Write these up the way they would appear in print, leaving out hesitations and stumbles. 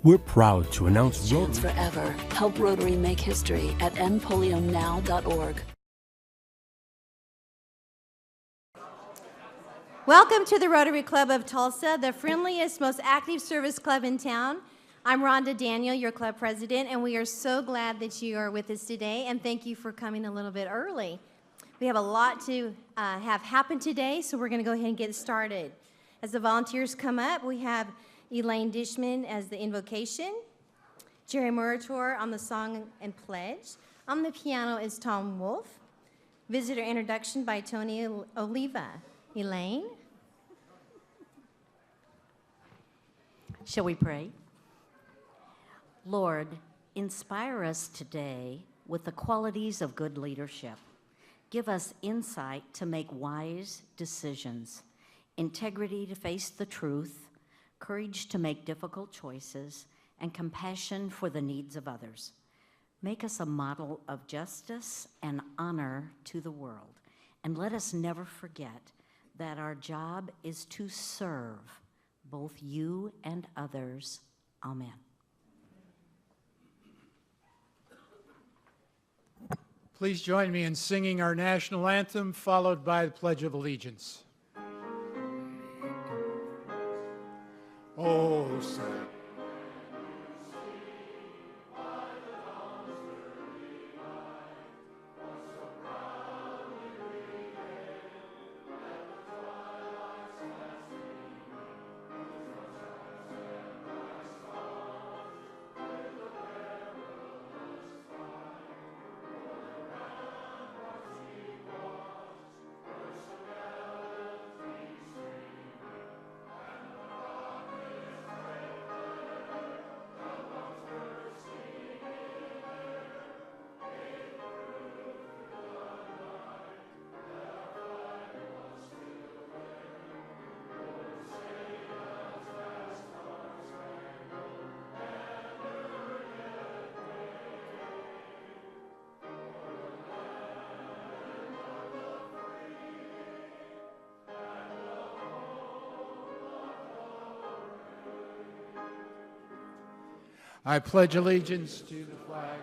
We're proud to announce Chance Forever. Help Rotary make history at endpolionow.org. Welcome to the Rotary Club of Tulsa, the friendliest, most active service club in town. I'm Rhonda Daniel, your club president, and we are so glad that you are with us today, and thank you for coming a little bit early. We have a lot to have happen today, so we're going to go ahead and get started. As the volunteers come up, we have Elaine Dishman as the invocation, Jerry Murator on the song and pledge. On the piano is Tom Wolf. Visitor introduction by Tony Oliva. Elaine? Shall we pray? Lord, inspire us today with the qualities of good leadership. Give us insight to make wise decisions, integrity to face the truth, courage to make difficult choices, and compassion for the needs of others. Make us a model of justice and honor to the world, and let us never forget that our job is to serve both you and others. Amen. Please join me in singing our national anthem, followed by the Pledge of Allegiance. Oh, say. I pledge allegiance to the flag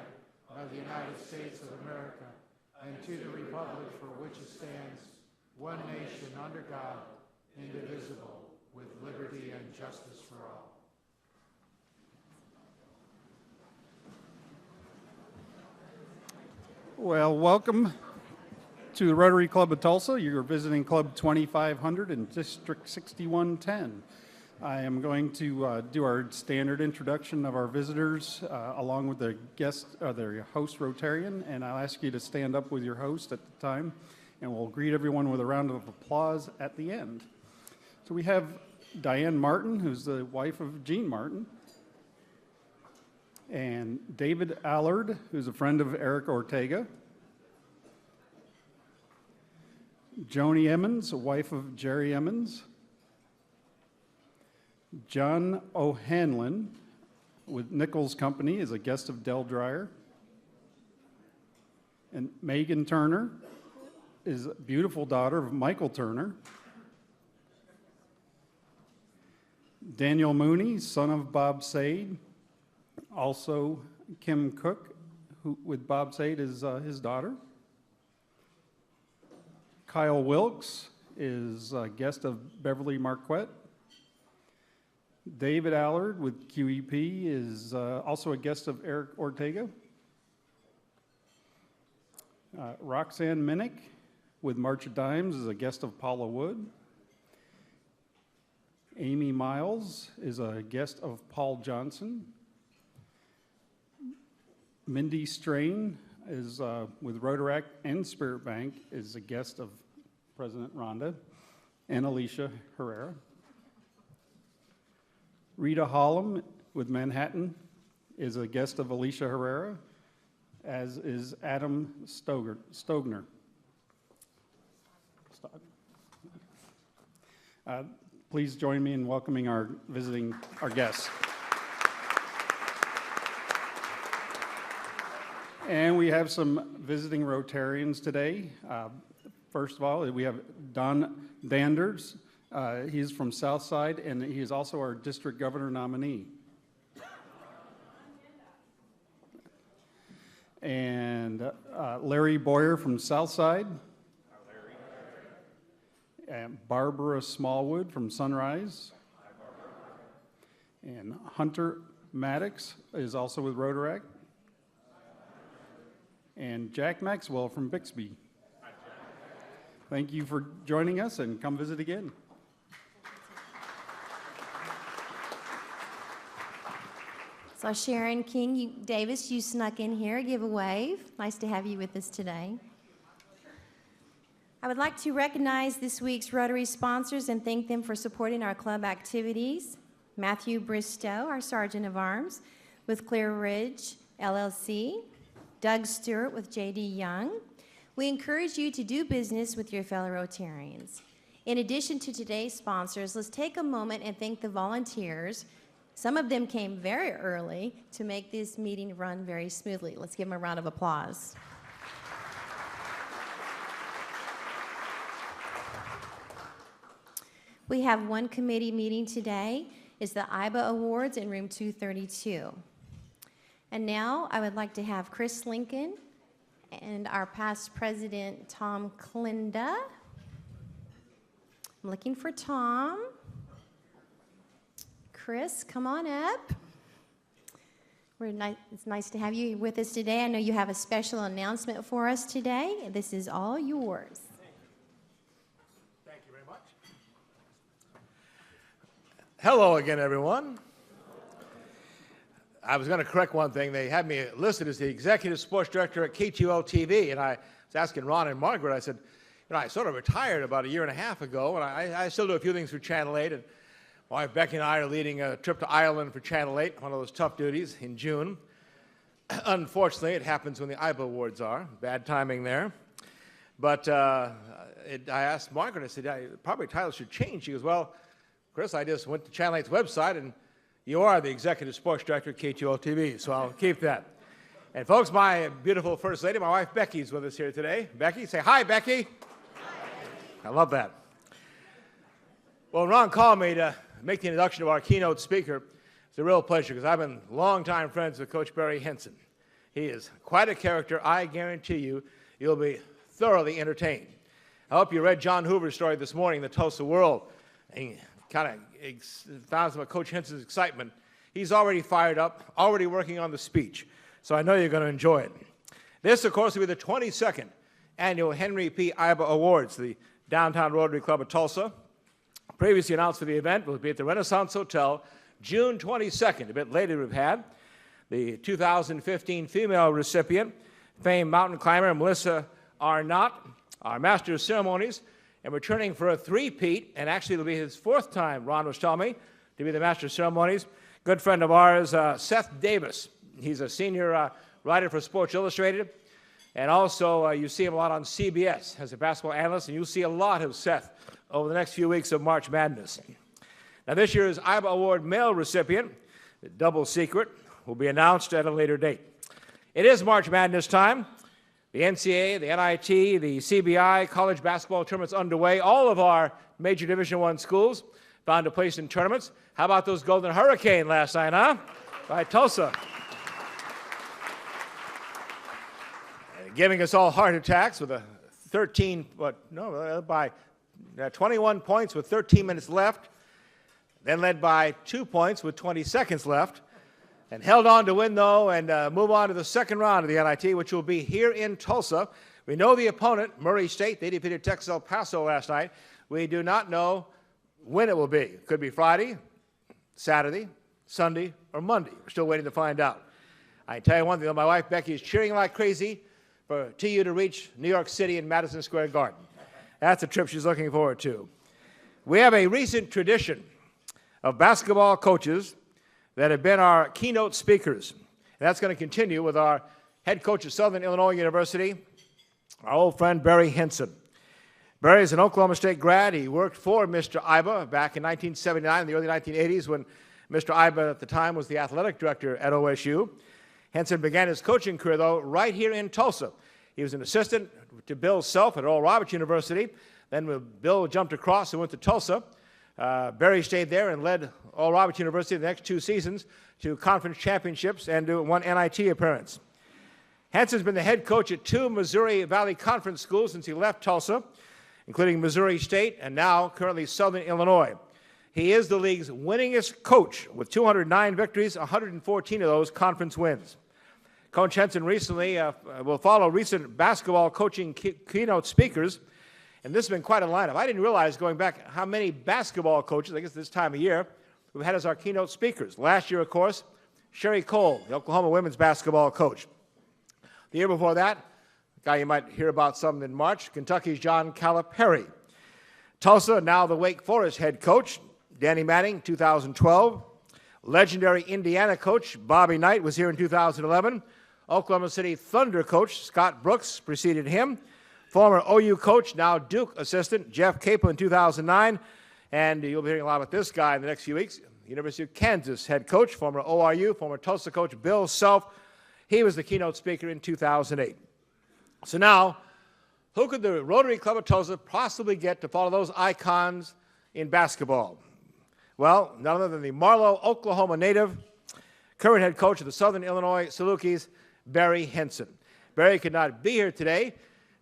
of the United States of America and to the republic for which it stands, one nation under God, indivisible, with liberty and justice for all. Well, welcome to the Rotary Club of Tulsa. You're visiting Club 2500 in District 6110. I am going to do our standard introduction of our visitors along with the host Rotarian, and I'll ask you to stand up with your host at the time, and we'll greet everyone with a round of applause at the end. So we have Diane Martin, who's the wife of Gene Martin, and David Allard, who's a friend of Eric Ortega, Joni Emmons, a wife of Jerry Emmons, John O'Hanlon with Nichols Company is a guest of Del Dreyer. And Megan Turner is a beautiful daughter of Michael Turner. Daniel Mooney, son of Bob Sade. Also Kim Cook, who with Bob Sade is his daughter. Kyle Wilkes is a guest of Beverly Marquette. David Allard with QEP is also a guest of Eric Ortega. Roxanne Minnick with March of Dimes is a guest of Paula Wood. Amy Miles is a guest of Paul Johnson. Mindy Strain is with Rotaract and Spirit Bank is a guest of President Rhonda and Alicia Herrera. Rita Hollum with Manhattan is a guest of Alicia Herrera, as is Adam Stogner. Please join me in welcoming our guests. And we have some visiting Rotarians today. First of all, we have Don Danders. He's from Southside, and he is also our district governor nominee. and Larry Boyer from Southside, and Barbara Smallwood from Sunrise, and Hunter Maddox is also with Rotary, and Jack Maxwell from Bixby. Thank you for joining us, and come visit again. So Sharon King Davis, you snuck in here. Give a wave. Nice to have you with us today. I would like to recognize this week's Rotary sponsors and thank them for supporting our club activities. Matthew Bristow, our Sergeant of Arms with Clear Ridge LLC. Doug Stewart with J.D. Young. We encourage you to do business with your fellow Rotarians. In addition to today's sponsors, let's take a moment and thank the volunteers. Some of them came very early to make this meeting run very smoothly. Let's give them a round of applause. We have one committee meeting today. It's the IBA Awards in room 232. And now I would like to have Chris Lincoln and our past president, Tom Klinda. I'm looking for Tom. Chris, come on up. It's nice to have you with us today. I know you have a special announcement for us today. This is all yours. Thank you very much. Hello again, everyone. I was going to correct one thing. They had me listed as the executive sports director at KTO TV, and I was asking Ron and Margaret, I said, you know, I sort of retired about a year and a half ago, and I still do a few things for Channel 8, and my wife Becky and I are leading a trip to Ireland for Channel 8, one of those tough duties, in June. Unfortunately, it happens when the IBA Awards are. Bad timing there. But I asked Margaret, I said, probably title should change. She goes, well, Chris, I just went to Channel 8's website, and you are the executive sports director at KTO TV, so I'll keep that. And folks, my beautiful first lady, my wife Becky, is with us here today. Becky, say hi, Becky. Hi. I love that. Well, Ron called me to make the introduction of our keynote speaker. It's a real pleasure because I've been longtime friends with Coach Barry Henson. He is quite a character. I guarantee you'll be thoroughly entertained. I hope you read John Hoover's story this morning, The Tulsa World, and kind of found some of Coach Henson's excitement. He's already fired up, already working on the speech, so I know you're going to enjoy it. This, of course, will be the 22nd annual Henry P. Iba Awards, the Downtown Rotary Club of Tulsa. Previously announced for the event will be at the Renaissance Hotel, June 22nd. A bit later, we've had the 2015 female recipient, famed mountain climber Melissa Arnott, our Master of Ceremonies, and returning for a three-peat, and actually it'll be his fourth time, Ron was telling me, to be the Master of Ceremonies. Good friend of ours, Seth Davis. He's a senior writer for Sports Illustrated, and also you see him a lot on CBS as a basketball analyst, and you'll see a lot of Seth over the next few weeks of March Madness. Now, this year's IBA Award male recipient, the double secret, will be announced at a later date. It is March Madness time. The NCAA, the NIT, the CBI, college basketball tournaments underway. All of our major Division I schools found a place in tournaments. How about those Golden Hurricane last night, huh? By Tulsa. Giving us all heart attacks with a 21 points with 13 minutes left, then led by 2 points with 20 seconds left, and held on to win, though, and move on to the second round of the NIT, which will be here in Tulsa. We know the opponent, Murray State. They defeated Texas El Paso last night. We do not know when it will be. It could be Friday, Saturday, Sunday, or Monday. We're still waiting to find out. I can tell you one thing, though, my wife Becky is cheering like crazy for TU to reach New York City in Madison Square Garden. That's a trip she's looking forward to. We have a recent tradition of basketball coaches that have been our keynote speakers. And that's going to continue with our head coach of Southern Illinois University, our old friend Barry Henson. Barry is an Oklahoma State grad. He worked for Mr. Iba back in 1979, in the early 1980s, when Mr. Iba at the time was the athletic director at OSU. Henson began his coaching career, though, right here in Tulsa. He was an assistant to Bill Self at Oral Roberts University. Then when Bill jumped across and went to Tulsa, Barry stayed there and led Oral Roberts University the next 2 seasons to conference championships and to one NIT appearance. Henson's been the head coach at 2 Missouri Valley Conference schools since he left Tulsa, including Missouri State and now currently Southern Illinois. He is the league's winningest coach with 209 victories, 114 of those conference wins. Coach Henson recently will follow recent basketball coaching keynote speakers, and this has been quite a lineup. I didn't realize going back how many basketball coaches, I guess this time of year, we've had as our keynote speakers. Last year, of course, Sherry Cole, the Oklahoma women's basketball coach. The year before that, a guy you might hear about some in March, Kentucky's John Calipari. Tulsa, now the Wake Forest head coach, Danny Manning, 2012. Legendary Indiana coach Bobby Knight was here in 2011. Oklahoma City Thunder coach Scott Brooks preceded him. Former OU coach, now Duke assistant Jeff Capel in 2009. And you'll be hearing a lot about this guy in the next few weeks. University of Kansas head coach, former ORU, former Tulsa coach Bill Self. He was the keynote speaker in 2008. So now, who could the Rotary Club of Tulsa possibly get to follow those icons in basketball? Well, none other than the Marlow, Oklahoma native, current head coach of the Southern Illinois Salukis, Barry Henson. Barry could not be here today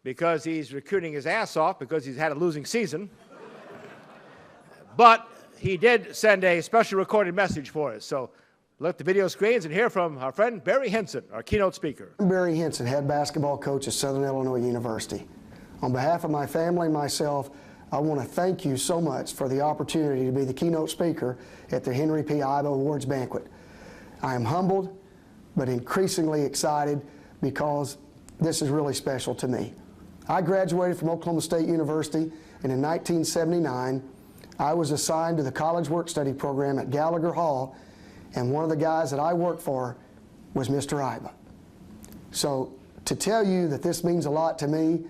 because he's recruiting his ass off because he's had a losing season. But he did send a special recorded message for us. So look at the video screens and hear from our friend Barry Henson, our keynote speaker. I'm Barry Henson, head basketball coach at Southern Illinois University. On behalf of my family and myself, I want to thank you so much for the opportunity to be the keynote speaker at the Henry P. Iba Awards Banquet. I am humbled, but increasingly excited because this is really special to me. I graduated from Oklahoma State University, and in 1979, I was assigned to the College Work-Study program at Gallagher Hall, and one of the guys that I worked for was Mr. Iba. So to tell you that this means a lot to me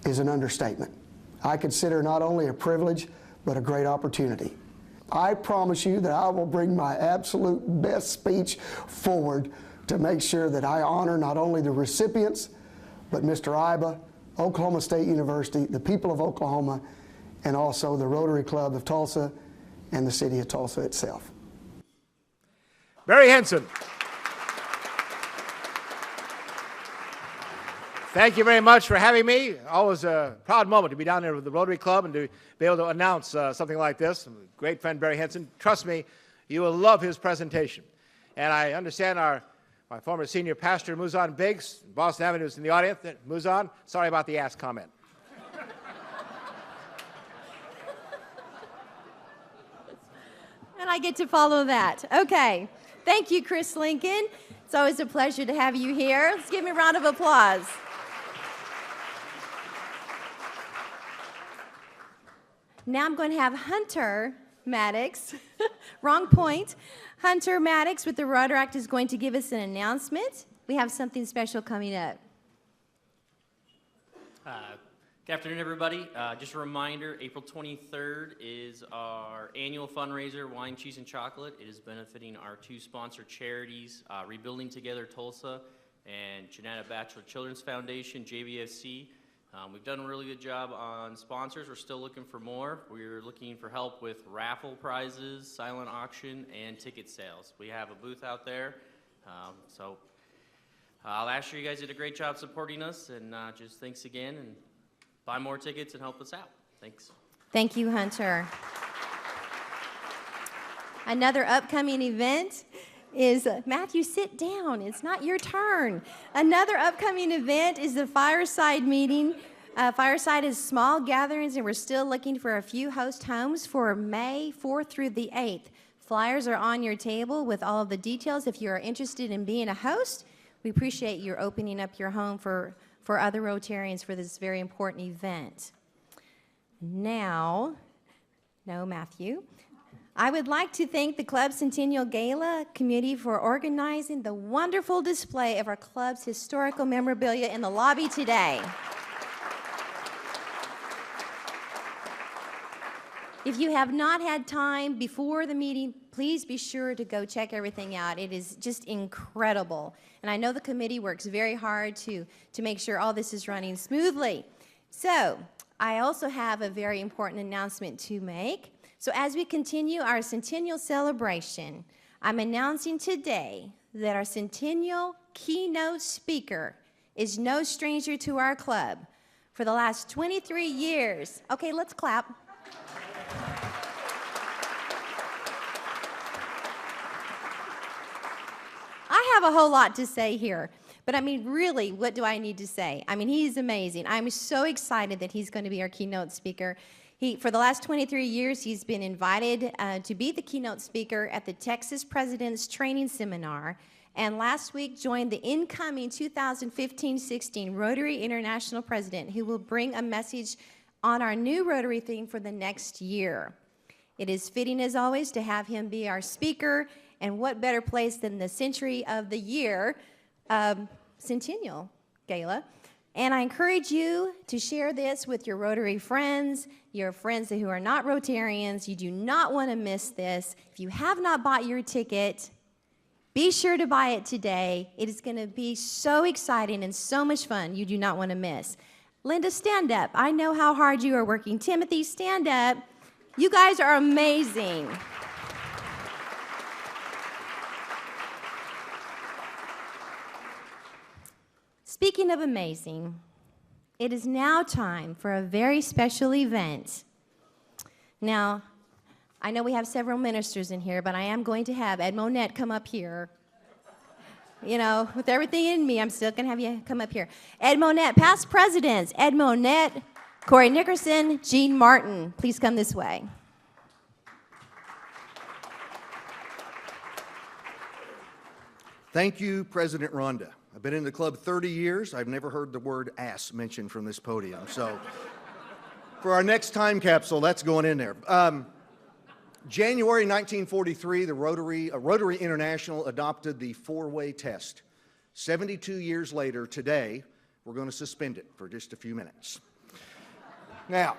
is an understatement. I consider not only a privilege, but a great opportunity. I promise you that I will bring my absolute best speech forward to make sure that I honor not only the recipients, but Mr. Iba, Oklahoma State University, the people of Oklahoma, and also the Rotary Club of Tulsa and the city of Tulsa itself. Barry Henson. Thank you very much for having me. Always a proud moment to be down there with the Rotary Club and to be able to announce something like this. Great friend Barry Henson. Trust me, you will love his presentation. And I understand my former senior pastor, Muzan Biggs, Boston Avenue, is in the audience. Muzan, sorry about the ass comment. And I get to follow that. Okay. Thank you, Chris Lincoln. It's always a pleasure to have you here. Let's give me a round of applause. Now I'm going to have Hunter Maddox, wrong point. Hunter Maddox with the Rotaract is going to give us an announcement. We have something special coming up. Good afternoon, everybody. Just a reminder, April 23rd is our annual fundraiser, Wine, Cheese, and Chocolate. It is benefiting our two sponsor charities, Rebuilding Together Tulsa and Janetta Batchelor Children's Foundation, JBFC. We've done a really good job on sponsors. We're still looking for more. We're looking for help with raffle prizes, silent auction, and ticket sales. We have a booth out there. Last year you guys did a great job supporting us, and just thanks again, and buy more tickets and help us out. Thanks. Thank you, Hunter. Another upcoming event is, Matthew, sit down. It's not your turn. Another upcoming event is the Fireside meeting. Fireside is small gatherings, and we're still looking for a few host homes for May 4th through the 8th. Flyers are on your table with all of the details. If you are interested in being a host, we appreciate your opening up your home for other Rotarians for this very important event. Now, no, Matthew. I would like to thank the Club Centennial Gala Committee for organizing the wonderful display of our club's historical memorabilia in the lobby today. If you have not had time before the meeting, please be sure to go check everything out. It is just incredible. And I know the committee works very hard to make sure all this is running smoothly. So, I also have a very important announcement to make. So as we continue our centennial celebration, I'm announcing today that our centennial keynote speaker is no stranger to our club. For the last 23 years, okay, let's clap. I have a whole lot to say here, but I mean, really, what do I need to say? I mean, he's amazing. I'm so excited that he's going to be our keynote speaker. For the last 23 years, he's been invited to be the keynote speaker at the Texas President's Training Seminar, and last week joined the incoming 2015-16 Rotary International President, who will bring a message on our new Rotary theme for the next year. It is fitting, as always, to have him be our speaker, and what better place than the Century of the Year Centennial Gala. And I encourage you to share this with your Rotary friends, your friends who are not Rotarians. You do not want to miss this. If you have not bought your ticket, be sure to buy it today. It is going to be so exciting and so much fun. You do not want to miss. Linda, stand up. I know how hard you are working. Timothy, stand up. You guys are amazing. Speaking of amazing, it is now time for a very special event. Now, I know we have several ministers in here, but I am going to have Ed Monette come up here. You know, with everything in me, I'm still going to have you come up here. Ed Monette, past presidents, Ed Monette, Corey Nickerson, Gene Martin. Please come this way. Thank you, President Rhonda. I've been in the club 30 years. I've never heard the word ass mentioned from this podium. So for our next time capsule, that's going in there. January 1943, the Rotary International adopted the four-way test. 72 years later, today, we're going to suspend it for just a few minutes. Now,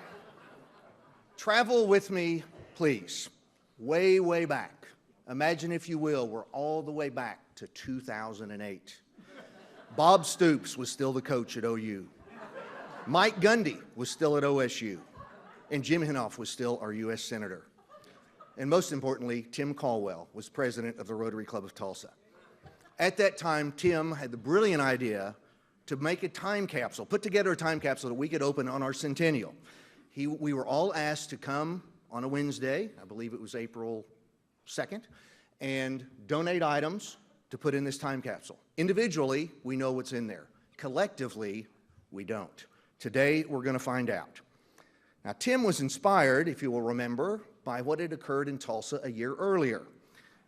travel with me, please, way, way back. Imagine, if you will, we're all the way back to 2008. Bob Stoops was still the coach at OU. Mike Gundy was still at OSU. And Jim Hinoff was still our U.S. Senator. And most importantly, Tim Caldwell was president of the Rotary Club of Tulsa. At that time, Tim had the brilliant idea to make a time capsule, put together a time capsule that we could open on our centennial. We were all asked to come on a Wednesday, I believe it was April 2nd, and donate items to put in this time capsule. Individually, we know what's in there. Collectively, we don't. Today, we're going to find out. Now, Tim was inspired, if you will remember, by what had occurred in Tulsa a year earlier.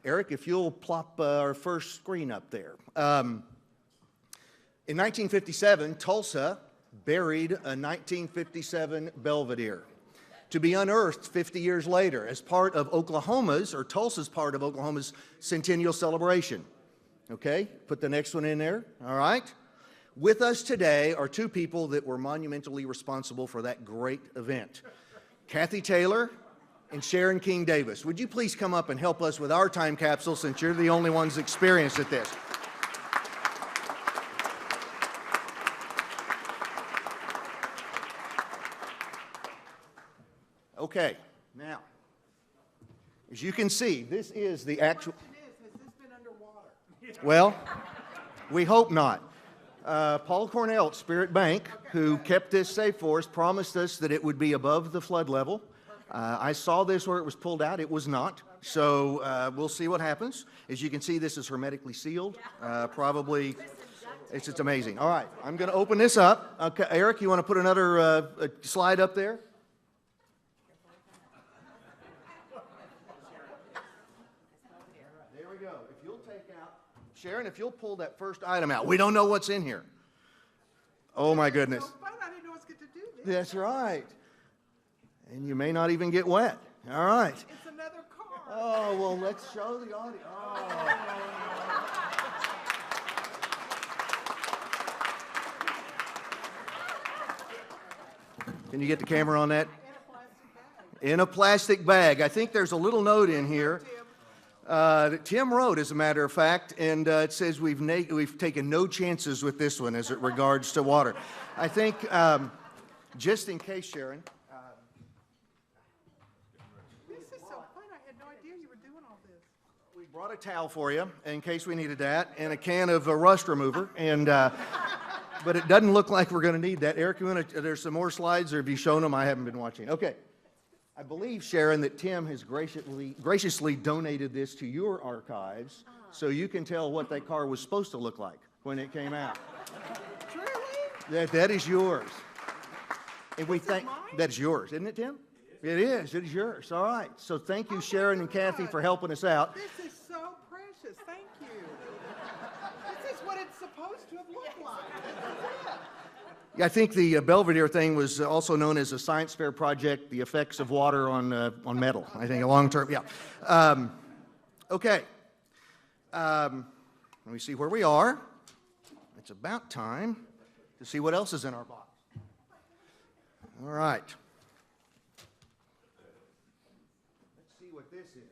Eric, if you'll plop our first screen up there. In 1957, Tulsa buried a 1957 Belvedere to be unearthed 50 years later as part of Oklahoma's, or Tulsa's part of Oklahoma's centennial celebration. Okay, put the next one in there, all right? With us today are two people that were monumentally responsible for that great event. Kathy Taylor and Sharon King Davis. Would you please come up and help us with our time capsule, since you're the only ones experienced at this? Okay, now, as you can see, this is the actual... Has this been underwater? Well, we hope not. Paul Cornell at Spirit Bank, who kept this safe for us, promised us that it would be above the flood level. I saw this where it was pulled out. It was not. So we'll see what happens. As you can see, this is hermetically sealed. Probably, it's just amazing. All right, I'm going to open this up. Okay, Eric, you want to put another slide up there? There we go. If you'll take out, Sharon, if you'll pull that first item out. We don't know what's in here. Oh, my goodness. I didn't know I was going to do this. That's right. And you may not even get wet. All right. It's another car. Oh, well, let's show the audience. Oh. Can you get the camera on that? In a plastic bag. I think there's a little note in here that Tim wrote, as a matter of fact, and it says we've taken no chances with this one as it regards to water. I think, just in case, Sharon. This is so fun. I had no idea you were doing all this. We brought a towel for you in case we needed that, and a can of rust remover. And but it doesn't look like we're going to need that. Eric, there's some more slides, or have you shown them? I haven't been watching. Okay. I believe, Sharon, that Tim has graciously donated this to your archives, so you can tell what that car was supposed to look like when it came out. Really? That is yours. And we thank that's yours, isn't it, Tim? It is. It is yours. All right. So thank you, Sharon and Kathy, for helping us out. This is so precious. Thank you. This is what it's supposed to have looked like. Yeah, I think the Belvedere thing was also known as a science fair project, the effects of water on metal. I think a long term, yeah. Okay. Let me see where we are. It's about time to see what else is in our box. All right. Let's see what this is.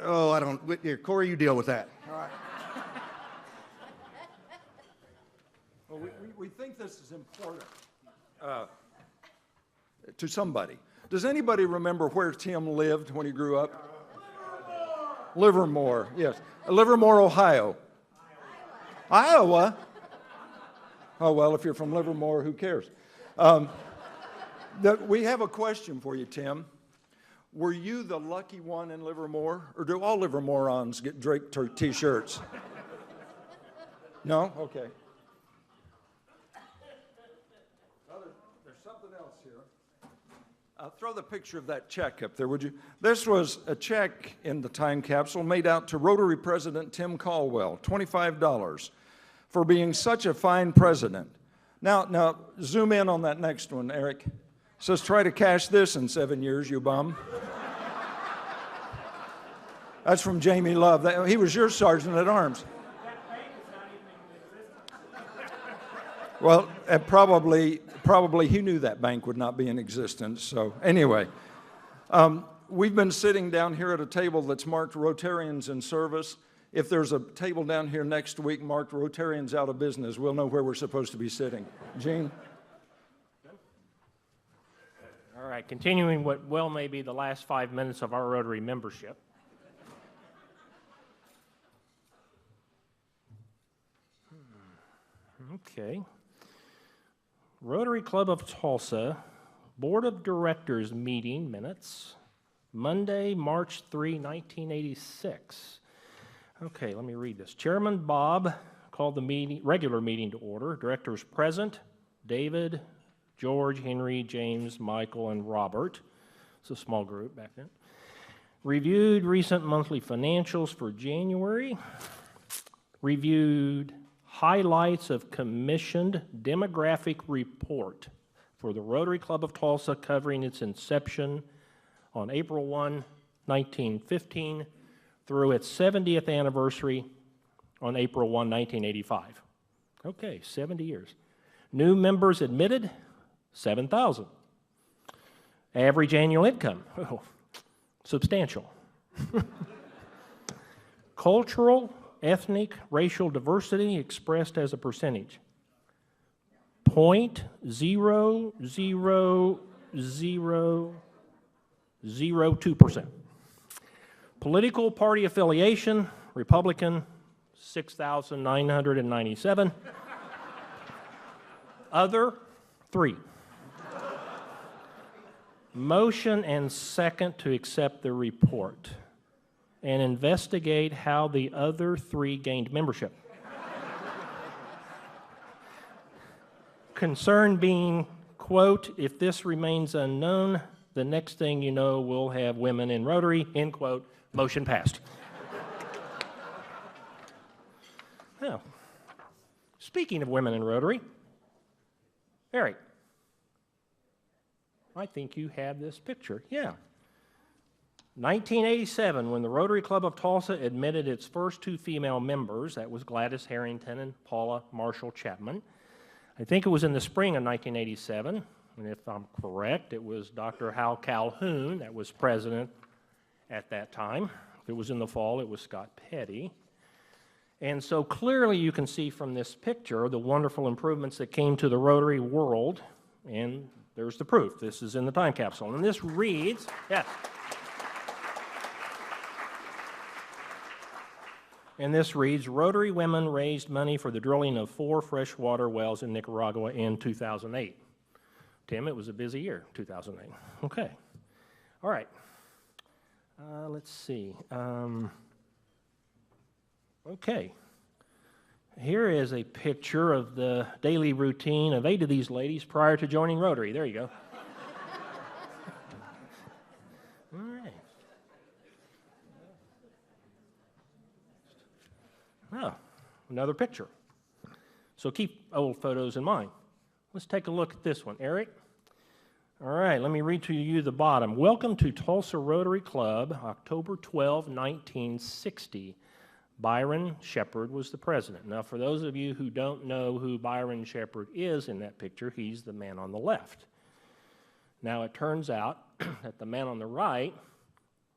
Oh, I don't. Here, Corey, you deal with that. All right. Well, we think this is important to somebody. Does anybody remember where Tim lived when he grew up? Livermore, yes. Livermore, Ohio. Iowa? Oh, well, if you're from Livermore, who cares? We have a question for you, Tim. Were you the lucky one in Livermore, or do all Livermorons get Drake t-shirts? No? Okay. There's something else here. Throw the picture of that check up there, would you? This was a check in the time capsule made out to Rotary President Tim Caldwell, $25, for being such a fine president. Now, zoom in on that next one, Eric. It says, try to cash this in 7 years, you bum. That's from Jamie Love. He was your sergeant at arms. Well, probably he knew that bank would not be in existence. So anyway, we've been sitting down here at a table that's marked Rotarians in service. If there's a table down here next week marked Rotarians out of business, we'll know where we're supposed to be sitting. Gene? All right, continuing what well may be the last 5 minutes of our Rotary membership. Okay. Rotary Club of Tulsa Board of Directors meeting minutes, Monday, March 3, 1986. Okay, let me read this. Chairman Bob called the regular meeting to order. Directors present, David, George, Henry, James, Michael, and Robert. It's a small group back then. Reviewed recent monthly financials for January. Reviewed highlights of commissioned demographic report for the Rotary Club of Tulsa covering its inception on April 1, 1915 through its 70th anniversary on April 1, 1985. Okay, 70 years. New members admitted, 7,000. Average annual income, oh, substantial. Cultural, ethnic, racial diversity expressed as a percentage, 0.00002%. Political party affiliation, Republican, 6,997. Other, 3. Motion and second to accept the report and investigate how the other 3 gained membership. Concern being, quote, if this remains unknown, the next thing you know, we'll have women in Rotary, end quote, motion passed. Now, speaking of women in Rotary, Eric, I think you have this picture. Yeah. 1987, when the Rotary Club of Tulsa admitted its first 2 female members, that was Gladys Harrington and Paula Marshall Chapman. I think it was in the spring of 1987, and if I'm correct, it was Dr. Hal Calhoun that was president at that time. If it was in the fall, it was Scott Petty. And so clearly you can see from this picture the wonderful improvements that came to the Rotary world, and there's the proof. This is in the time capsule. And this reads, yes. And this reads, Rotary women raised money for the drilling of 4 freshwater wells in Nicaragua in 2008. Tim, it was a busy year, 2008. Okay. All right. Let's see. Okay. Here is a picture of the daily routine of 8 of these ladies prior to joining Rotary. There you go. All right. Oh, another picture. So keep old photos in mind. Let's take a look at this one. Eric? All right, let me read to you the bottom. Welcome to Tulsa Rotary Club, October 12, 1960. Byron Shepard was the president. Now, for those of you who don't know who Byron Shepard is in that picture, he's the man on the left. Now, it turns out that the man on the right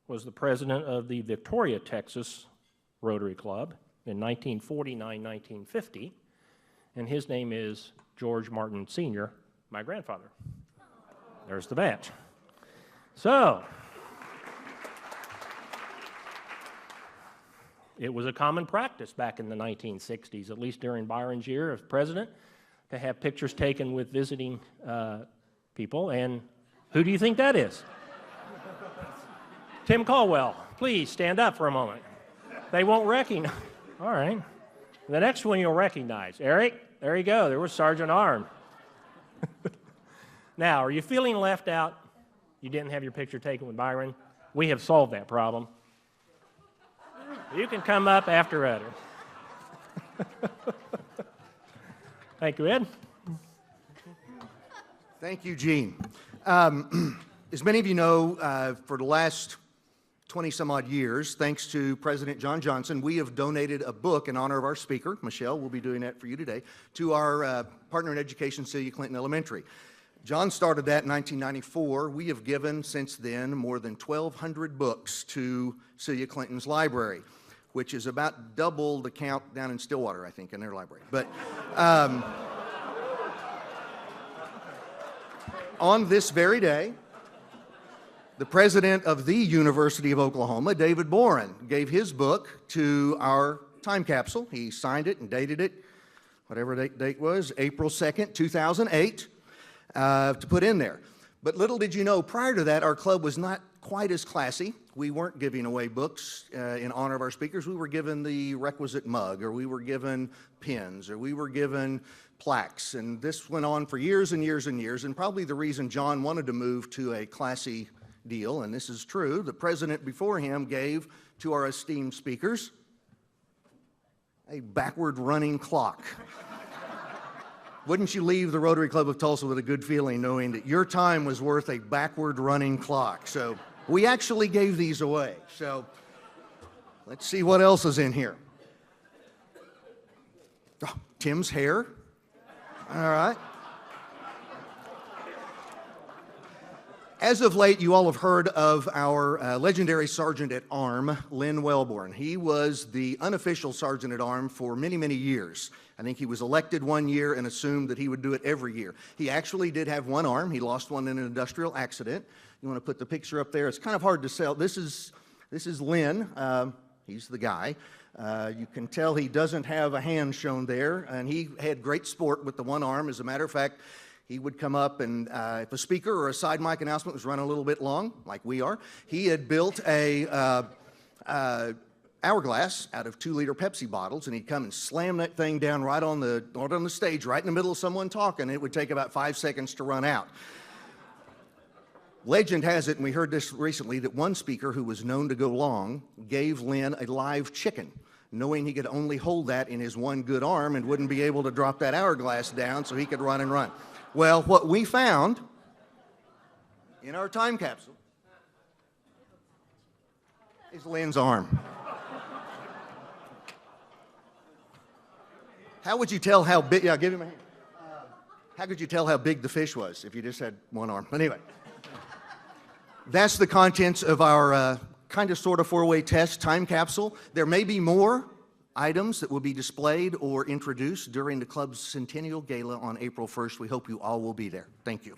was the president of the Victoria, Texas Rotary Club in 1949-1950, and his name is George Martin Sr., my grandfather. There's the badge. So, it was a common practice back in the 1960s, at least during Byron's year as president, to have pictures taken with visiting people, and who do you think that is? Tim Caldwell, please stand up for a moment. They won't recognize. All right. The next one you'll recognize. Eric, there you go. There was Sergeant Arm. Now, are you feeling left out? You didn't have your picture taken with Byron? We have solved that problem. You can come up after others. Thank you, Ed. Thank you, Gene. As many of you know, for the last 20-some-odd years, thanks to President John Johnson, we have donated a book in honor of our speaker, Michelle, we'll be doing that for you today, to our partner in education, Celia Clinton Elementary. John started that in 1994. We have given, since then, more than 1,200 books to Celia Clinton's library, which is about double the count down in Stillwater, I think, in their library. But on this very day, the president of the University of Oklahoma, David Boren, gave his book to our time capsule. He signed it and dated it, whatever that date was, April 2nd, 2008, to put in there. But little did you know, prior to that, our club was not quite as classy. We weren't giving away books in honor of our speakers. We were given the requisite mug, or we were given pins, or we were given plaques. And this went on for years and years and years, and probably the reason John wanted to move to a classy deal, and this is true, the president before him gave to our esteemed speakers a backward running clock. Wouldn't you leave the Rotary Club of Tulsa with a good feeling knowing that your time was worth a backward running clock? So we actually gave these away. So let's see what else is in here. Oh, Tim's hair. All right. As of late, you all have heard of our legendary Sergeant at Arm, Lynn Wellborn. He was the unofficial Sergeant at Arm for many, many years. I think he was elected one year and assumed that he would do it every year. He actually did have one arm. He lost one in an industrial accident. You want to put the picture up there? It's kind of hard to sell. This is Lynn. He's the guy. You can tell he doesn't have a hand shown there, and he had great sport with the one arm. As a matter of fact, he would come up and if a speaker or a side mic announcement was running a little bit long, like we are, he had built a hourglass out of 2-liter Pepsi bottles, and he'd come and slam that thing down right on the stage, right in the middle of someone talking. It would take about 5 seconds to run out. Legend has it, and we heard this recently, that one speaker who was known to go long gave Lynn a live chicken, knowing he could only hold that in his one good arm and wouldn't be able to drop that hourglass down so he could run and run. Well, what we found in our time capsule is Lynn's arm. How would you tell how big, yeah, give him a hand. How could you tell how big the fish was if you just had one arm? But anyway, that's the contents of our kind of sort of 4-way test time capsule. There may be more items that will be displayed or introduced during the club's Centennial Gala on April 1st. We hope you all will be there. Thank you.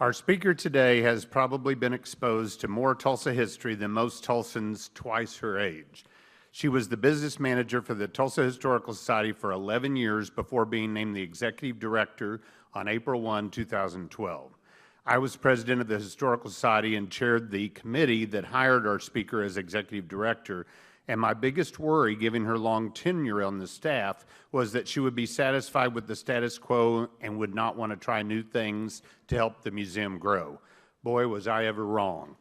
Our speaker today has probably been exposed to more Tulsa history than most Tulsans twice her age. She was the business manager for the Tulsa Historical Society for 11 years before being named the executive director on April 1, 2012. I was president of the Historical Society and chaired the committee that hired our speaker as executive director, and my biggest worry, given her long tenure on the staff, was that she would be satisfied with the status quo and would not want to try new things to help the museum grow. Boy, was I ever wrong.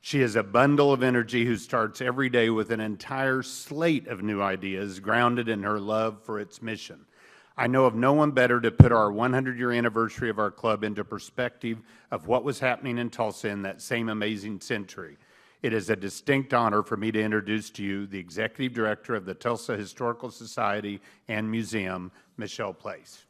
She is a bundle of energy who starts every day with an entire slate of new ideas grounded in her love for its mission. I know of no one better to put our 100-year anniversary of our club into perspective of what was happening in Tulsa in that same amazing century. It is a distinct honor for me to introduce to you the Executive Director of the Tulsa Historical Society and Museum, Michelle Place.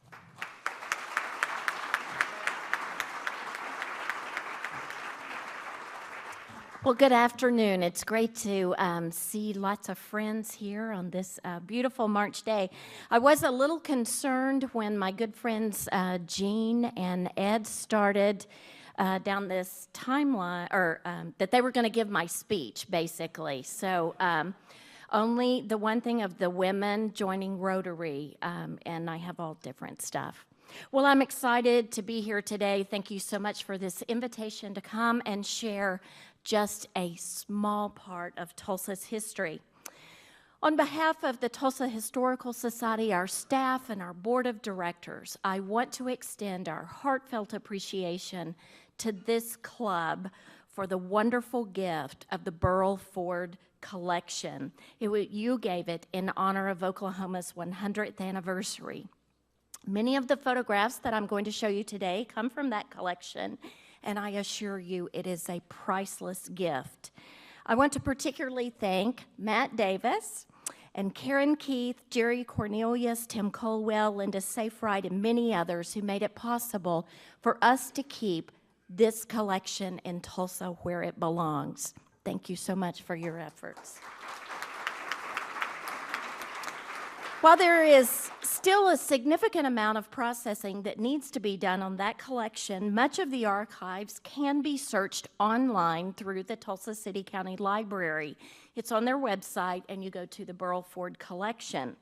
Well, good afternoon. It's great to see lots of friends here on this beautiful March day. I was a little concerned when my good friends Jean and Ed started down this timeline, or that they were going to give my speech, basically. So only the one thing of the women joining Rotary, and I have all different stuff. Well, I'm excited to be here today. Thank you so much for this invitation to come and share just a small part of Tulsa's history. On behalf of the Tulsa Historical Society, our staff, and our board of directors, I want to extend our heartfelt appreciation to this club for the wonderful gift of the Burrell Ford collection. You gave it in honor of Oklahoma's 100th anniversary. Many of the photographs that I'm going to show you today come from that collection, and I assure you it is a priceless gift. I want to particularly thank Matt Davis and Karen Keith, Jerry Cornelius, Tim Colwell, Linda Saferight, and many others who made it possible for us to keep this collection in Tulsa where it belongs. Thank you so much for your efforts. While there is still a significant amount of processing that needs to be done on that collection, much of the archives can be searched online through the Tulsa City County Library. It's on their website, and you go to the Burrell Ford collection.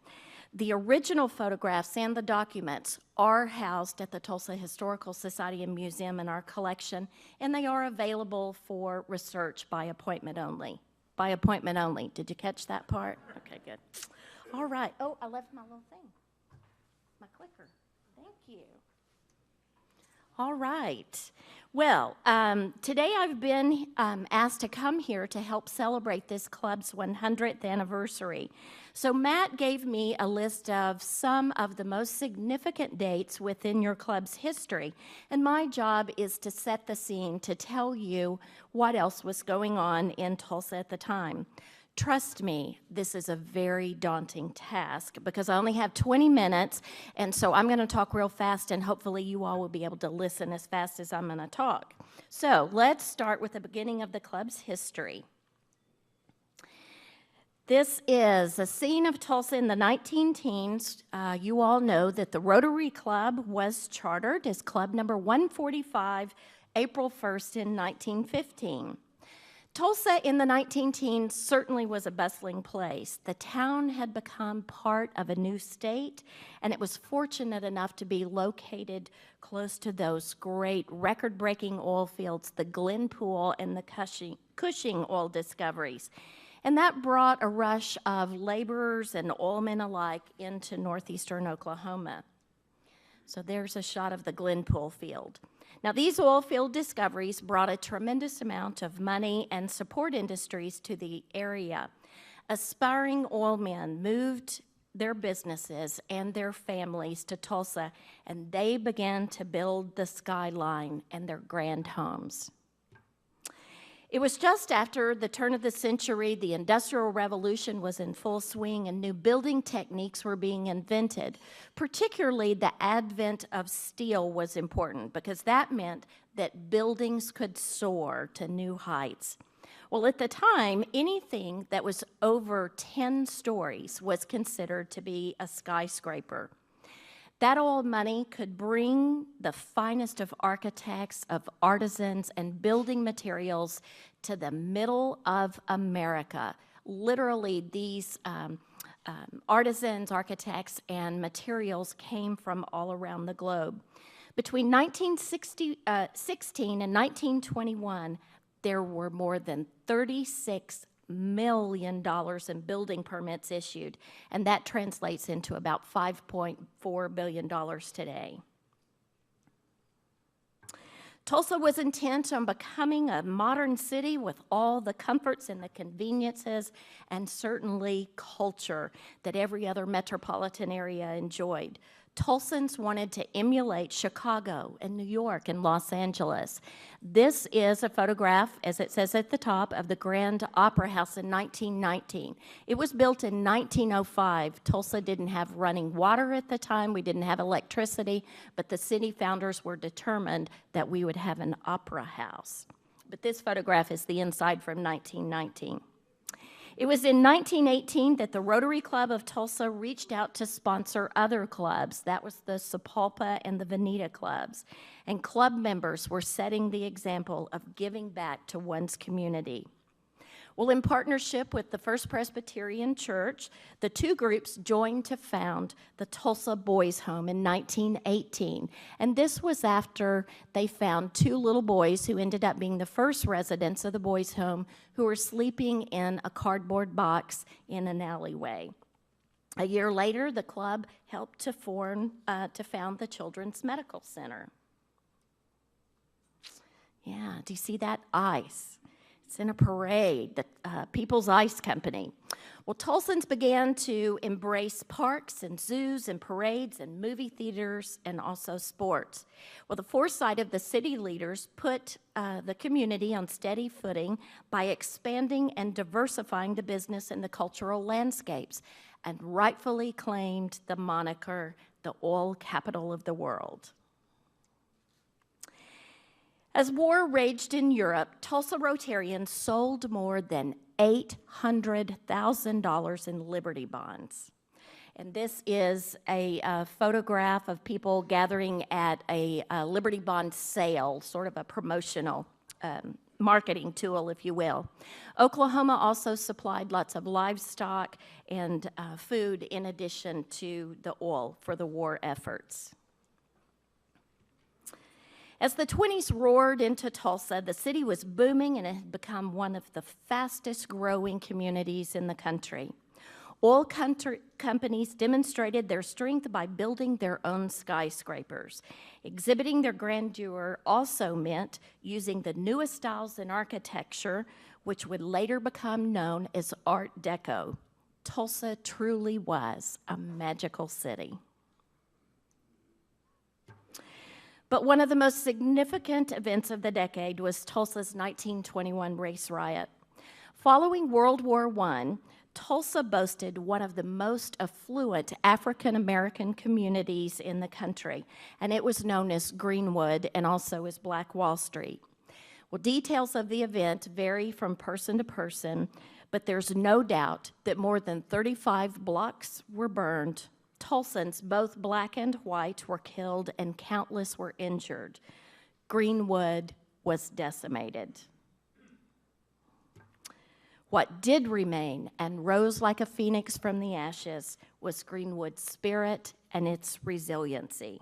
The original photographs and the documents are housed at the Tulsa Historical Society and Museum in our collection, and they are available for research by appointment only. By appointment only. Did you catch that part? Okay, good. All right. Oh, I left my little thing. My clicker. Thank you. All right. Well, today I've been asked to come here to help celebrate this club's 100th anniversary. So Matt gave me a list of some of the most significant dates within your club's history, and my job is to set the scene to tell you what else was going on in Tulsa at the time. Trust me, this is a very daunting task because I only have 20 minutes, and so I'm going to talk real fast, and hopefully you all will be able to listen as fast as I'm going to talk. So let's start with the beginning of the club's history. This is a scene of Tulsa in the 19-teens. You all know that the Rotary Club was chartered as Club number 145, April 1st in 1915. Tulsa in the 19-teens certainly was a bustling place. The town had become part of a new state, and it was fortunate enough to be located close to those great record-breaking oil fields, the Glenpool and the Cushing oil discoveries. And that brought a rush of laborers and oilmen alike into northeastern Oklahoma. So there's a shot of the Glenpool field. Now, these oil field discoveries brought a tremendous amount of money and support industries to the area. Aspiring oilmen moved their businesses and their families to Tulsa, and they began to build the skyline and their grand homes. It was just after the turn of the century, the Industrial Revolution was in full swing and new building techniques were being invented. Particularly the advent of steel was important because that meant that buildings could soar to new heights. Well, at the time, anything that was over 10 stories was considered to be a skyscraper. that old money could bring the finest of architects, of artisans, and building materials to the middle of America. Literally, these artisans, architects, and materials came from all around the globe. Between 1916 and 1921, there were more than $36 million in building permits issued, and that translates into about $5.4 billion today. Tulsa was intent on becoming a modern city with all the comforts and the conveniences and certainly culture that every other metropolitan area enjoyed. Tulsans wanted to emulate Chicago and New York and Los Angeles. This is a photograph, as it says at the top, of the Grand Opera House in 1919. It was built in 1905. Tulsa didn't have running water at the time. We didn't have electricity, but the city founders were determined that we would have an opera house. But this photograph is the inside from 1919. It was in 1918 that the Rotary Club of Tulsa reached out to sponsor other clubs. That was the Sapulpa and the Veneta clubs. And club members were setting the example of giving back to one's community. Well, in partnership with the First Presbyterian Church, the two groups joined to found the Tulsa Boys Home in 1918. And this was after they found two little boys who ended up being the first residents of the boys' home who were sleeping in a cardboard box in an alleyway. A year later, the club helped to found the Children's Medical Center. Yeah, do you see that ice? It's in a parade, the People's Ice Company. Well, Tulsans began to embrace parks and zoos and parades and movie theaters and also sports. Well, the foresight of the city leaders put the community on steady footing by expanding and diversifying the business and the cultural landscapes, and rightfully claimed the moniker, the oil capital of the world. As war raged in Europe, Tulsa Rotarians sold more than $800,000 in Liberty bonds. And this is a photograph of people gathering at a Liberty bond sale, sort of a promotional marketing tool, if you will. Oklahoma also supplied lots of livestock and food in addition to the oil for the war efforts. As the 20s roared into Tulsa, the city was booming and it had become one of the fastest growing communities in the country. Oil companies demonstrated their strength by building their own skyscrapers. Exhibiting their grandeur also meant using the newest styles in architecture, which would later become known as Art Deco. Tulsa truly was a magical city. But one of the most significant events of the decade was Tulsa's 1921 race riot. Following World War I, Tulsa boasted one of the most affluent African-American communities in the country, and it was known as Greenwood and also as Black Wall Street. Well, details of the event vary from person to person, but there's no doubt that more than 35 blocks were burned. Tulsans, both black and white, were killed and countless were injured. Greenwood was decimated. What did remain and rose like a phoenix from the ashes was Greenwood's spirit and its resiliency.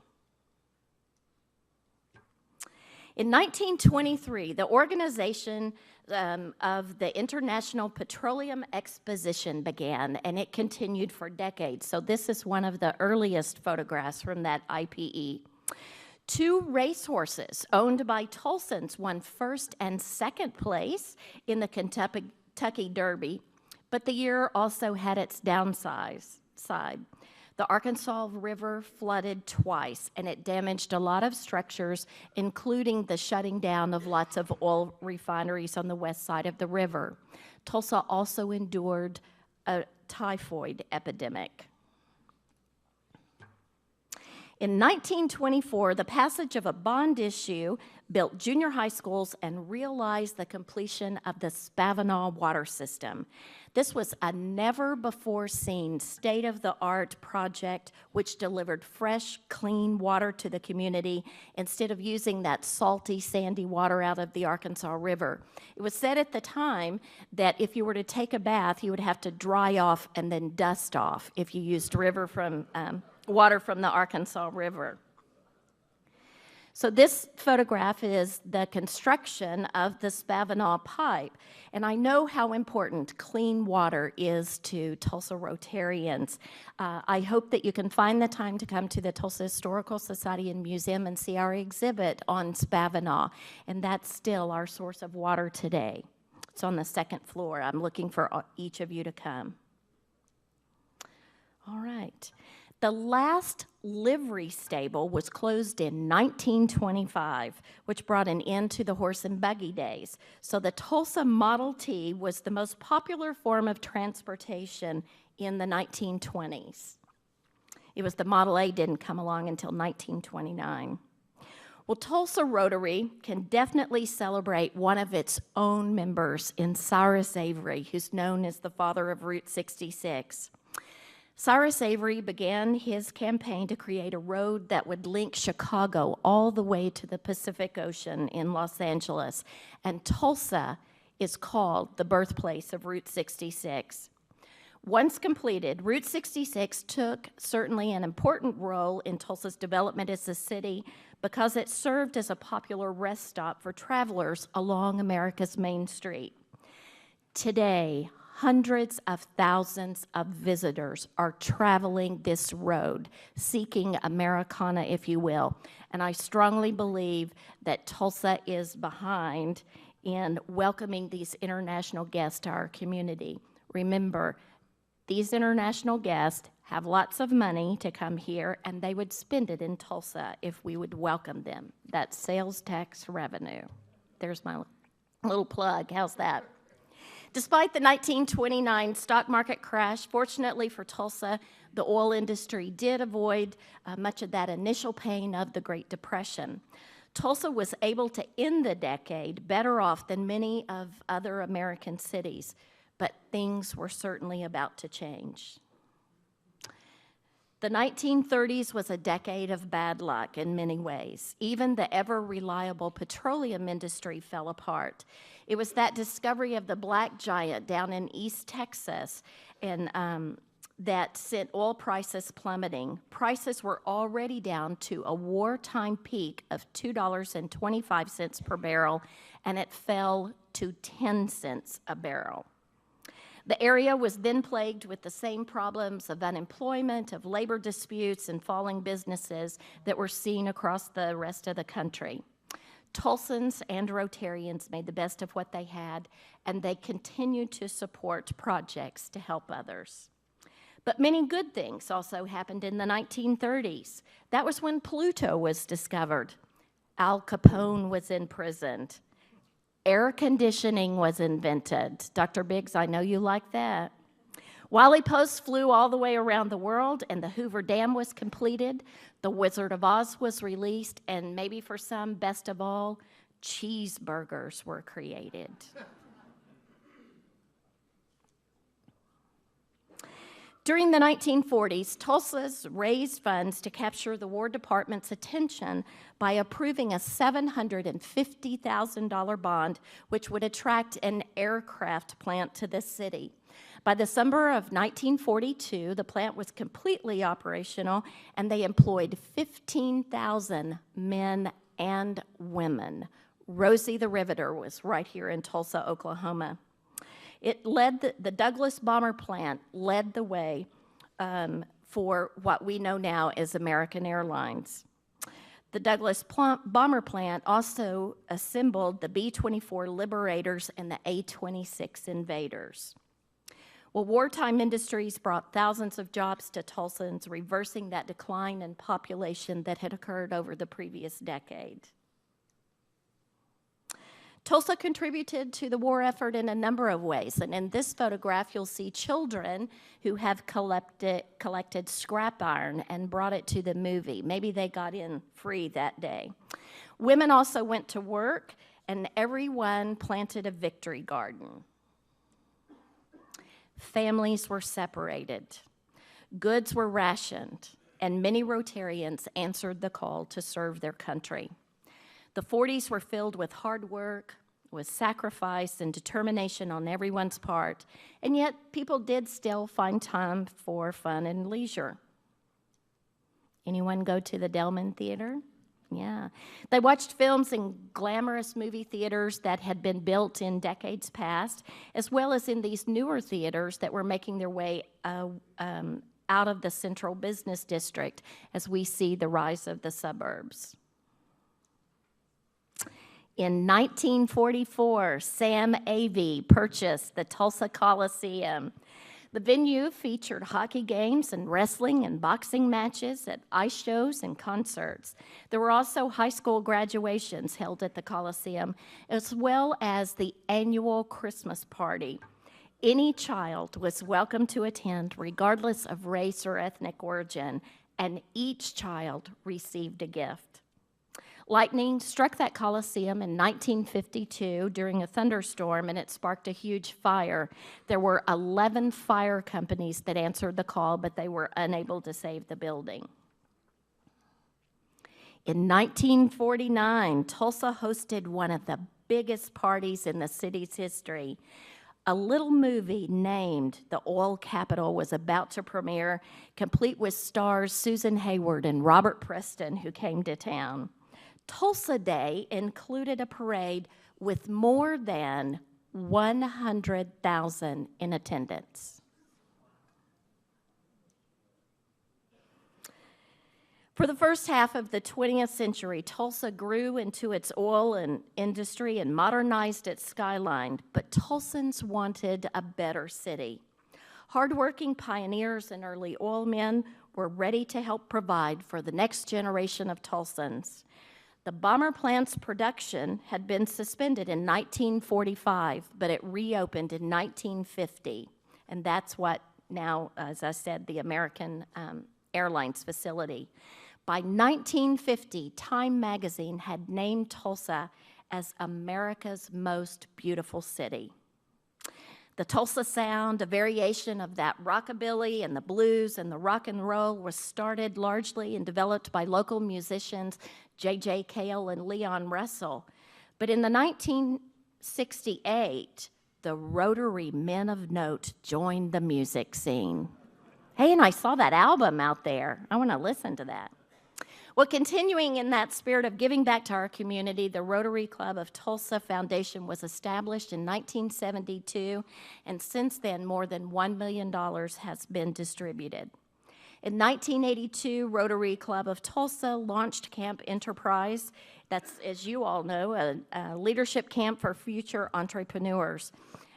In 1923, the organization of the International Petroleum Exposition began, and it continued for decades. So this is one of the earliest photographs from that IPE. Two racehorses owned by Tulsans won first and second place in the Kentucky Derby, but the year also had its downside. The Arkansas River flooded twice, and it damaged a lot of structures, including the shutting down of lots of oil refineries on the west side of the river. Tulsa also endured a typhoid epidemic. In 1924, the passage of a bond issue built junior high schools and realized the completion of the Spavinaw water system. This was a never-before-seen state-of-the-art project which delivered fresh, clean water to the community instead of using that salty, sandy water out of the Arkansas River. It was said at the time that if you were to take a bath, you would have to dry off and then dust off if you used water from the Arkansas River. So this photograph is the construction of the Spavinaw pipe. And I know how important clean water is to Tulsa Rotarians. I hope that you can find the time to come to the Tulsa Historical Society and Museum and see our exhibit on Spavinaw. And that's still our source of water today. It's on the second floor. I'm looking for each of you to come. All right. The last livery stable was closed in 1925, which brought an end to the horse and buggy days. So the Tulsa Model T was the most popular form of transportation in the 1920s. It was the Model A didn't come along until 1929. Well, Tulsa Rotary can definitely celebrate one of its own members in Cyrus Avery, who's known as the father of Route 66. Cyrus Avery began his campaign to create a road that would link Chicago all the way to the Pacific Ocean in Los Angeles, and Tulsa is called the birthplace of Route 66. Once completed, Route 66 took certainly an important role in Tulsa's development as a city because it served as a popular rest stop for travelers along America's Main Street. Today, hundreds of thousands of visitors are traveling this road, seeking Americana, if you will. And I strongly believe that Tulsa is behind in welcoming these international guests to our community. Remember, these international guests have lots of money to come here, and they would spend it in Tulsa if we would welcome them. That's sales tax revenue. There's my little plug. How's that? Despite the 1929 stock market crash, fortunately for Tulsa, the oil industry did avoid much of that initial pain of the Great Depression. Tulsa was able to end the decade better off than many of other American cities, but things were certainly about to change. The 1930s was a decade of bad luck in many ways. Even the ever-reliable petroleum industry fell apart. It was that discovery of the black giant down in East Texas and that sent oil prices plummeting. Prices were already down to a wartime peak of $2.25 per barrel, and it fell to 10 cents a barrel. The area was then plagued with the same problems of unemployment, of labor disputes, and falling businesses that were seen across the rest of the country. Tulsans and Rotarians made the best of what they had, and they continued to support projects to help others. But many good things also happened in the 1930s. That was when Pluto was discovered. Al Capone was imprisoned. Air conditioning was invented. Dr. Biggs, I know you like that. Wiley Post flew all the way around the world, and the Hoover Dam was completed. The Wizard of Oz was released, and maybe for some, best of all, cheeseburgers were created. During the 1940s, Tulsa's raised funds to capture the War Department's attention by approving a $750,000 bond, which would attract an aircraft plant to the city. By the summer of 1942, the plant was completely operational, and they employed 15,000 men and women. Rosie the Riveter was right here in Tulsa, Oklahoma. It led the Douglas Bomber Plant led the way for what we know now as American Airlines. The Douglas Bomber Plant also assembled the B-24 Liberators and the A-26 Invaders. Well, wartime industries brought thousands of jobs to Tulsans, reversing that decline in population that had occurred over the previous decade. Tulsa contributed to the war effort in a number of ways, and in this photograph you'll see children who have collected scrap iron and brought it to the movie. Maybe they got in free that day. Women also went to work, and everyone planted a victory garden. Families were separated. Goods were rationed, and many Rotarians answered the call to serve their country. The 40s were filled with hard work, with sacrifice and determination on everyone's part, and yet people did still find time for fun and leisure. Anyone go to the Delman Theater? Yeah. They watched films in glamorous movie theaters that had been built in decades past, as well as in these newer theaters that were making their way out of the central business district as we see the rise of the suburbs. In 1944, Sam Avey purchased the Tulsa Coliseum. The venue featured hockey games and wrestling and boxing matches at ice shows and concerts. There were also high school graduations held at the Coliseum, as well as the annual Christmas party. Any child was welcome to attend, regardless of race or ethnic origin, and each child received a gift. Lightning struck that Coliseum in 1952 during a thunderstorm, and it sparked a huge fire. There were 11 fire companies that answered the call, but they were unable to save the building. In 1949, Tulsa hosted one of the biggest parties in the city's history. A little movie named The Oil Capital was about to premiere, complete with stars Susan Hayward and Robert Preston, who came to town. Tulsa Day included a parade with more than 100,000 in attendance. For the first half of the 20th century, Tulsa grew into its oil industry and modernized its skyline, but Tulsans wanted a better city. Hardworking pioneers and early oil men were ready to help provide for the next generation of Tulsans. The bomber plant's production had been suspended in 1945, but it reopened in 1950, and that's what now, as I said, the American Airlines facility. By 1950, Time magazine had named Tulsa as America's most beautiful city. The Tulsa sound, a variation of that rockabilly and the blues and the rock and roll, was started largely and developed by local musicians J.J. Cale and Leon Russell. But in the 1968, the Rotary Men of Note joined the music scene. Hey, and I saw that album out there. I want to listen to that. Well, continuing in that spirit of giving back to our community, the Rotary Club of Tulsa Foundation was established in 1972, and since then, more than $1 million has been distributed. In 1982, Rotary Club of Tulsa launched Camp Enterprise. That's, as you all know, a leadership camp for future entrepreneurs.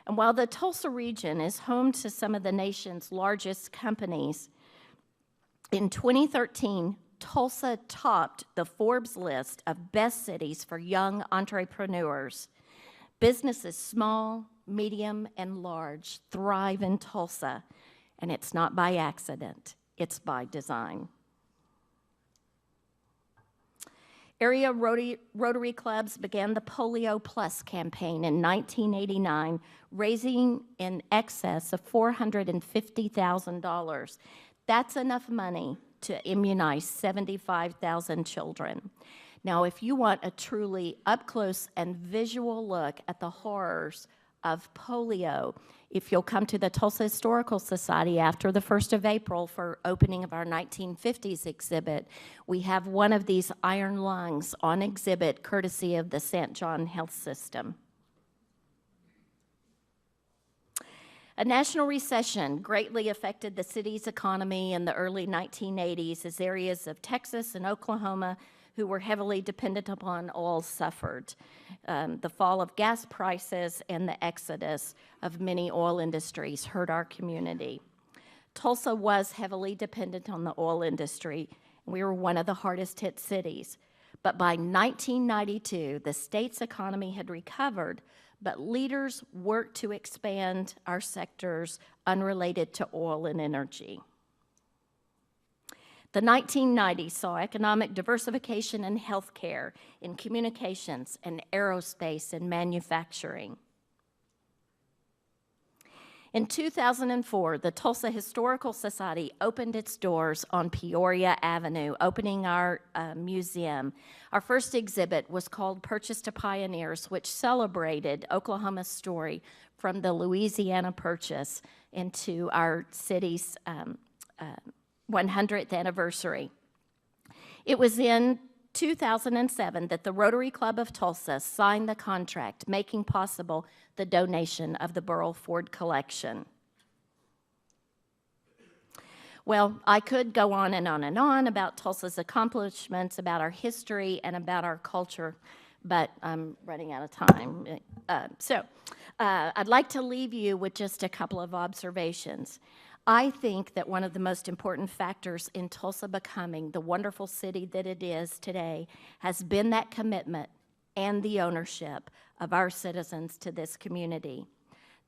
And while the Tulsa region is home to some of the nation's largest companies, in 2013, Tulsa topped the Forbes list of best cities for young entrepreneurs. Businesses small, medium, and large thrive in Tulsa, and it's not by accident, it's by design. Area Rotary clubs began the Polio Plus campaign in 1989, raising in excess of $450,000. That's enough money to immunize 75,000 children. Now, if you want a truly up-close and visual look at the horrors of polio, if you'll come to the Tulsa Historical Society after the 1st of April for opening of our 1950s exhibit, we have one of these iron lungs on exhibit courtesy of the St. John Health System. A national recession greatly affected the city's economy in the early 1980s as areas of Texas and Oklahoma who were heavily dependent upon oil suffered. The fall of gas prices and the exodus of many oil industries hurt our community. Tulsa was heavily dependent on the oil industry. We were one of the hardest hit cities. But by 1992, the state's economy had recovered, but leaders worked to expand our sectors unrelated to oil and energy. The 1990s saw economic diversification in healthcare, in communications, in aerospace, and manufacturing. In 2004, the Tulsa Historical Society opened its doors on Peoria Avenue, opening our museum. Our first exhibit was called Purchase to Pioneers, which celebrated Oklahoma's story from the Louisiana Purchase into our city's 100th anniversary. It was in 2007 that the Rotary Club of Tulsa signed the contract, making possible the donation of the Burrell Ford collection. Well, I could go on and on and on about Tulsa's accomplishments, about our history, and about our culture, but I'm running out of time. I'd like to leave you with just a couple of observations. I think that one of the most important factors in Tulsa becoming the wonderful city that it is today has been that commitment and the ownership of our citizens to this community.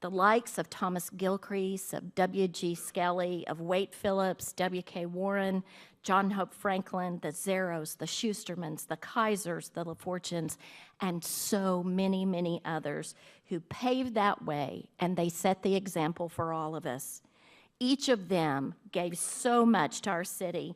The likes of Thomas Gilcrease, of W.G. Skelly, of Wade Phillips, W.K. Warren, John Hope Franklin, the Zeros, the Schustermans, the Kaisers, the LaFortunes, and so many, many others who paved that way, and they set the example for all of us. Each of them gave so much to our city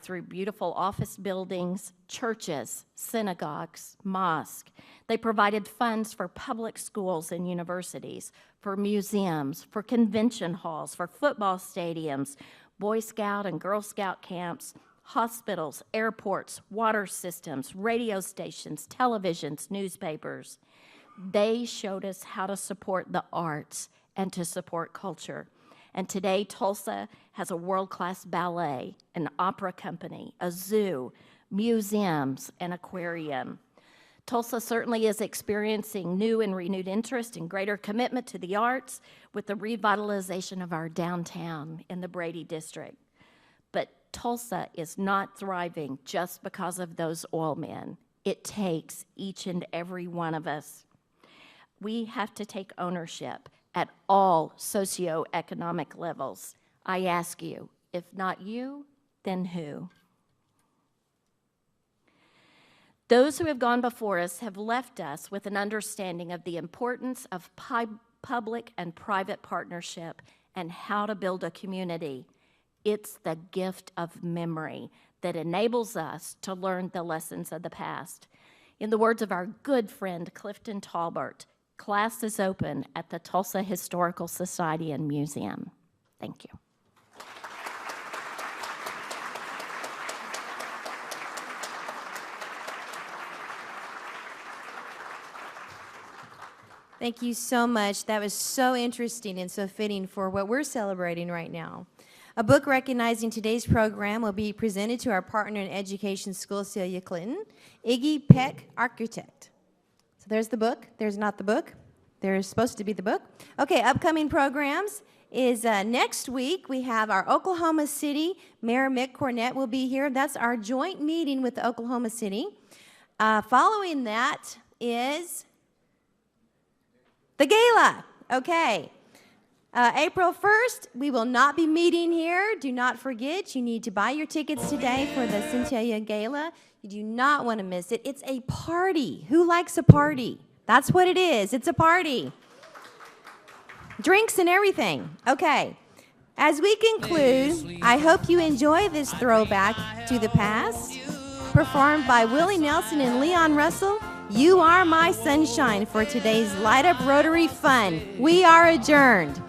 through beautiful office buildings, churches, synagogues, mosques. They provided funds for public schools and universities, for museums, for convention halls, for football stadiums, Boy Scout and Girl Scout camps, hospitals, airports, water systems, radio stations, televisions, newspapers. They showed us how to support the arts and to support culture. And today, Tulsa has a world-class ballet, an opera company, a zoo, museums, an aquarium. Tulsa certainly is experiencing new and renewed interest and greater commitment to the arts with the revitalization of our downtown in the Brady District. But Tulsa is not thriving just because of those oil men. It takes each and every one of us. We have to take ownership at all socioeconomic levels. I ask you, if not you, then who? Those who have gone before us have left us with an understanding of the importance of public and private partnership and how to build a community. It's the gift of memory that enables us to learn the lessons of the past. In the words of our good friend Clifton Talbert, class is open at the Tulsa Historical Society and Museum. Thank you. Thank you so much. That was so interesting and so fitting for what we're celebrating right now. A book recognizing today's program will be presented to our partner in education school, Celia Clinton, Iggy Peck, architect. So there's the book. There's not the book. There's supposed to be the book. Okay, upcoming programs is next week we have our Oklahoma City Mayor Mick Cornett will be here. That's our joint meeting with Oklahoma City. Following that is the gala. Okay. April 1st, we will not be meeting here. Do not forget, you need to buy your tickets today for the Centennial Gala. You do not want to miss it. It's a party. Who likes a party? That's what it is. It's a party. Drinks and everything. Okay. As we conclude, I hope you enjoy this throwback to the past, performed by Willie Nelson and Leon Russell. You are my sunshine for today's Light Up Rotary fun. We are adjourned.